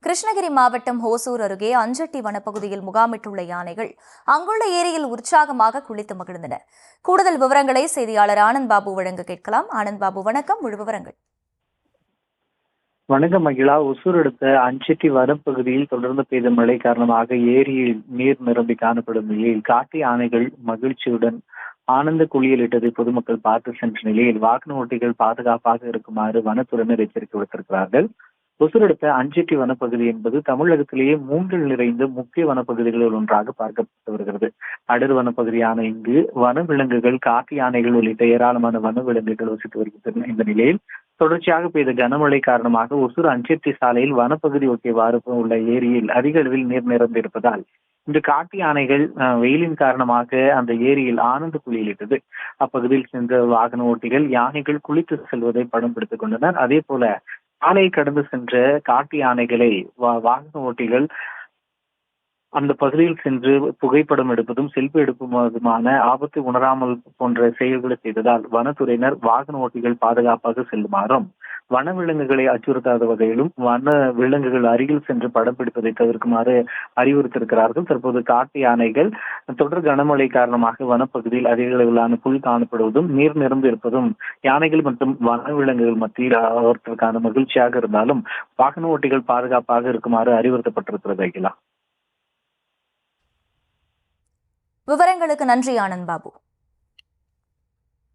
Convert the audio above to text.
கிருஷ்ணகிரி மாவட்டம் ஹோசூர் அருகே அஞ்சட்டி வனப்பகுதியில் முகாமிட்டுள்ள யானைகள் அங்குள்ள ஏரியில் உற்சாகமாக குளித்து மகிழ்ந்தன. கூடுதல் விவரங்களை செய்தியாளர் ஆனந்த் பாபு வழங்க கேட்கலாம். ஆனந்த் பாபு, வணக்கம். முழு விவரங்கள். வணக்கம் மகிழா. ஒசூர் அடுத்த அஞ்சட்டி வனப்பகுதியில் தொடர்ந்து பெய்த மழை காரணமாக ஏரியில் நீர் நிரம்பி காணப்படும் நிலையில் காட்டு யானைகள் மகிழ்ச்சியுடன் ஆனந்த குளியலிட்டதை பொதுமக்கள் பார்த்து சென்ற நிலையில் வாகன ஓட்டிகள் பாதுகாப்பாக இருக்குமாறு வனத்துறையினர் எச்சரிக்கை விடுத்திருக்கிறார்கள். ஒசூர் அடுத்த அஞ்சட்டி வனப்பகுதி என்பது தமிழகத்திலேயே மூன்றில் நிறைந்த முக்கிய வனப்பகுதிகளில் ஒன்றாக பார்க்கப்பட்டு வருகிறது. அடர் வனப்பகுதியான இங்கு வனவிலங்குகள், காட்டு யானைகள் உள்ளிட்ட ஏராளமான வனவிலங்குகள் வசித்து வருகின்றன. இந்த நிலையில் தொடர்ச்சியாக பெய்த கனமழை காரணமாக ஒசூர் அஞ்சட்டி சாலையில் வனப்பகுதி ஒட்டியவாறு உள்ள ஏரியில் அதிக அளவில் நீர் நிரம்பியிருப்பதால் இந்த காட்டு யானைகள் வெயிலின் காரணமாக அந்த ஏரியில் ஆனந்த குளியலிட்டது. அப்பகுதியில் சென்ற வாகன ஓட்டிகள் யானைகள் குளித்து செல்வதை படம் பிடித்துக் கொண்டனர். அதே போல சாலையை கடந்து சென்ற காட்டு யானைகளை வாகன ஓட்டிகள் அந்த பகுதியில் சென்று புகைப்படம் எடுப்பதும் செல்ஃபி எடுப்பதுமான ஆபத்தை உணராமல் போன்ற செயல்களை செய்ததால் வனத்துறையினர் வாகன ஓட்டிகள் பாதுகாப்பாக செல்லுமாறும், வனவிலங்குகளை அச்சுறுத்தாத வகையிலும் வன விலங்குகள் அருகில் சென்று படம் பிடிப்பதை தவிர்க்குமாறு அறிவுறுத்தியிருக்கிறார்கள். தற்போது காட்டு யானைகள் தொடர் கனமழை காரணமாக வனப்பகுதியில் அதிக அளவிலான புல் காணப்படுவதும் நீர் நிரம்பி இருப்பதும் யானைகள் மற்றும் வனவிலங்குகள் மத்தியில் அவர்களுக்கான மகிழ்ச்சியாக இருந்தாலும் வாகன ஓட்டிகள் பாதுகாப்பாக இருக்குமாறு அறிவுறுத்தப்பட்டிருக்கிறது. அகிலா, விவரங்களுக்கு நன்றி ஆனந்த் பாபு.